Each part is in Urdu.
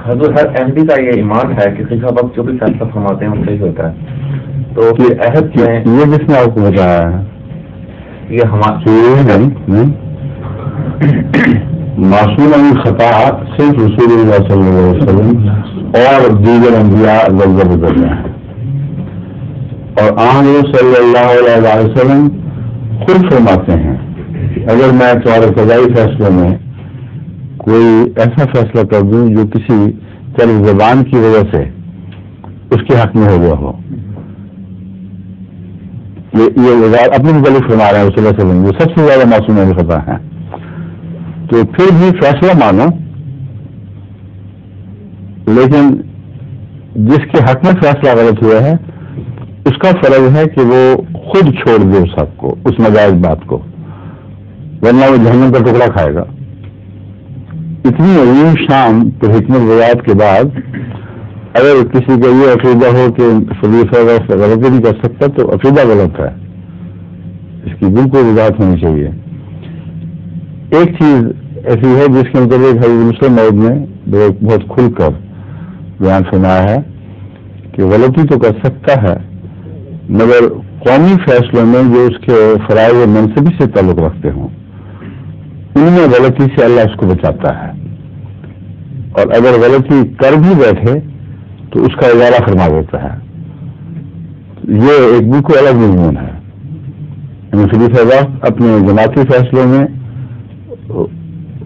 حضور ہر احمدی کا یہ ایمان ہے کہ خلیفہ وقت جو بھی فیصلہ فرماتے ہیں وہ صحیح ہوتا ہے. تو پھر عہد میں یہ جس نے آپ کو بتایا ہے یہ ہمارے معصوم عن خطا صرف رسول اللہ صلی اللہ علیہ وسلم اور دیگر انبیاء غلط گزر رہے ہیں. اور حضرت صلی اللہ علیہ وسلم خود فرماتے ہیں کہ اگر میں تمہارے قضائی فیصلے میں کوئی ایسا فیصلہ کر دوں جو کسی چرب زبان کی وجہ سے اس کے حق میں ہو گیا ہو. یہ اپنے متعلق فرما رہے ہیں رسول اللہ صلی اللہ علیہ وسلم جو سب سے زیادہ معصوم عن خطا ہیں. تو پھر بھی فیصلہ مانو، لیکن جس کے حق میں فیصلہ غلط ہوا ہے اس کا فرض ہے کہ وہ خود چھوڑ دے اس حق کو، اس ناجائز بات کو، ورنہ وہ جہنم کا ٹکڑا کھائے گا. اتنی عظیم شان تو حکمت وضاحت کے بعد اگر کسی کا یہ عقیدہ ہو کہ خلیفہ غلطی نہیں کر سکتا تو عقیدہ غلط ہے، اس کی بالکل وضاحت ہونی چاہیے. ایک چیز ایسی ہے جس کے متعلق حضرت مسلم موعود نے بہت کھل کر بیان فرمایا ہے کہ غلطی تو کر سکتا ہے مگر قومی فیصلوں میں جو اس کے فرائض و منصبی سے تعلق رکھتے ہوں ان میں غلطی سے اللہ اس کو بچاتا ہے، اور اگر غلطی کر بھی بیٹھے تو اس کا ادارہ فرما دیتا ہے. یہ ایک بالکل الگ مضمون ہے. خلیفہ وقت اپنے جماعتی فیصلوں میں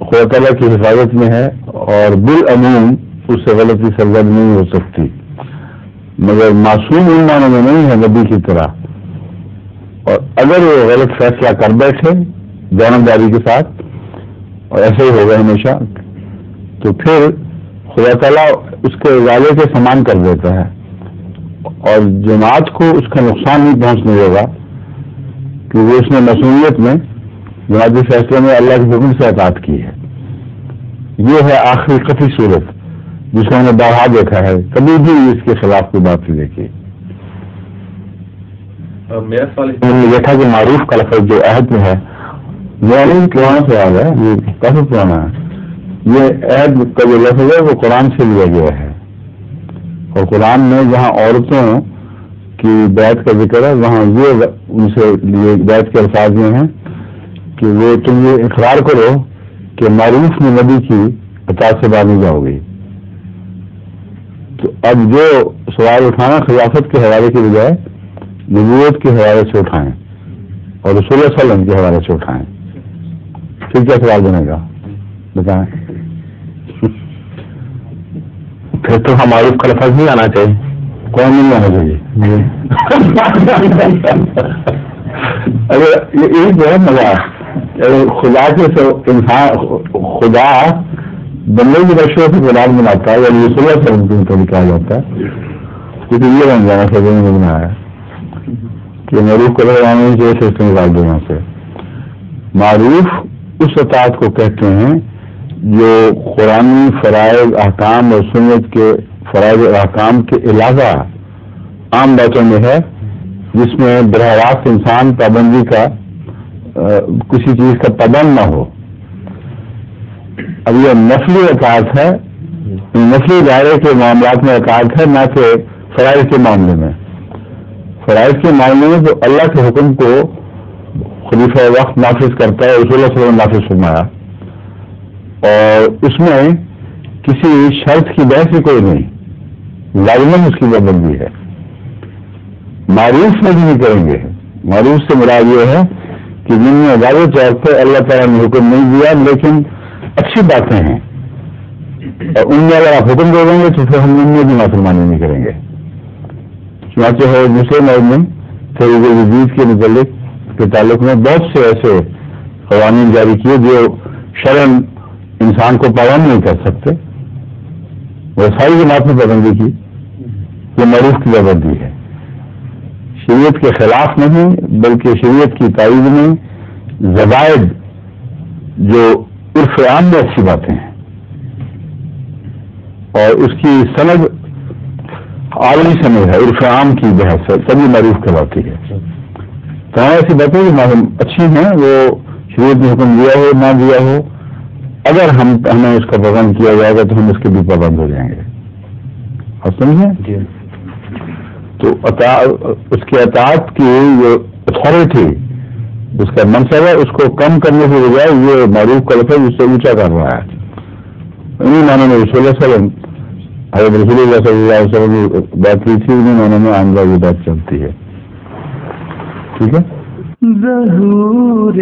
خدا تعالیٰ کی حفاظت میں ہے اور بالعموم اس سے غلطی سرزد نہیں ہو سکتی، مگر معصوم ان معنوں میں نہیں ہے نبی کی طرح. اور اگر وہ غلط فیصلہ کر بیٹھے جانبداری کے ساتھ، اور ایسا ہی ہوگا ہمیشہ، تو پھر خدا تعالیٰ اس کے ازالے کے سامان کر دیتا ہے اور جماعت کو اس کا نقصان نہیں پہنچنے دے گا کیونکہ اس نے معصومیت میں جماعتی فیصلے میں اللہ کے حکم سے اطاعت کی ہے. یہ ہے آخری قطعی صورت جس کو ہم نے بارہا دیکھا ہے، کبھی بھی اس کے خلاف کوئی بات نہیں دیکھی. میرا سوال ہم نے دیکھا کہ معروف کا لفظ جو عہد میں ہے یہ پرانا سوال ہے، یہ کافی پرانا ہے. یہ عہد کا جو لفظ ہے وہ قرآن سے لیا گیا ہے، اور قرآن میں جہاں عورتوں کی بیعت کا ذکر ہے وہاں یہ ان سے بیعت کے الفاظ میں ہیں کہ وہ تم یہ اقرار کرو کہ معروف میں نبی کی اطاعت سے باہر نہیں جاؤ گی. تو اب جو سوال اٹھانا خلافت کے حوالے کی بجائے نبوت کے حوالے سے اٹھائیں اور رسول اللہ صلی اللہ علیہ وسلم کے حوالے سے اٹھائیں. پھر کیا سوال بنے گا بتائیں؟ پھر تو ہم معروف کا لفظ نہیں آنا چاہیے. کون نہیں آنا چاہیے؟ اگر یہی جو ہے مزہ خدا کے انسان خدا بندے کی بخشوں سے غلام بناتا ہے، یعنی رسول اللہ صلی اللہ علیہ وسلم کو کہا جاتا ہے. کیونکہ یہ بن جانا سب نے بنایا ہے کہ معروف کو لگانے نہیں چاہیے سسٹم نکال دو یہاں سے. معروف اس اطاعت کو کہتے ہیں جو قرآنی فرائض احکام اور سنت کے فرائض اور احکام کے علاوہ عام باتوں میں ہے، جس میں براہ راست انسان پابندی کا کسی چیز کا پابند نہ ہو. اب یہ نفلی اطاعت ہے، نفلی دائرے کے معاملات میں اطاعت ہے، نہ کہ فرائض کے معاملے میں. فرائض کے معاملے میں تو اللہ کے حکم کو خلیفہ وقت نافذ کرتا ہے، رسول اللہ صلی اللہ علیہ وسلم نافذ فرمایا، اور اس میں کسی شرط کی بحث ہی کوئی نہیں، لازماً اس کی پابندی ہے. معروف میں بھی نہیں کریں گے. معروف سے مراد یہ ہے کہ جن میں واضح طور پہ اللہ تعالیٰ نے حکم نہیں دیا لیکن اچھی باتیں ہیں، اور ان میں اگر آپ حکم دے دیں گے تو پھر ہم ان میں بھی نافرمانی نہیں کریں گے. چنانچہ ہے مسلم موعود تحریک جدید کے متعلق کے تعلق میں بہت سے ایسے قوانین جاری کیے جو شرعاً انسان کو پابند نہیں کر سکتے. وہ ساری جماعت میں پابندی کی، یہ معروف کی پابندی ہے، شریعت کے خلاف نہیں بلکہ شریعت کی تائید میں زوائد جو عرف عام میں اچھی باتیں ہیں اور اس کی سند عالمی سند ہے، عرف عام کی بحث ہے، تبھی معروف کہلاتی ہے. تمام ایسی باتیں جو اچھی ہیں وہ شریعت نے حکم دیا ہو نہ دیا ہو اگر ہمیں اس کا پابند کیا جائے گا تو ہم اس کے بھی پابند ہو جائیں گے. آپ سمجھیں؟ جی. تو اس کی اطاعت کی جو اتھارٹی اس کا منصب ہے اس کو کم کرنے کے بجائے یہ معروف کا لفظ اس سے اونچا کر رہا ہے. انہیں معنی میں رسول اللہ صلی اللہ علیہ وسلم حضرت رسول اللہ صلی اللہ علیہ وسلم نے بات کی تھی, انہیں معنی میں آمدہ یہ بات چلتی ہے. ٹھیک ہے. ظہور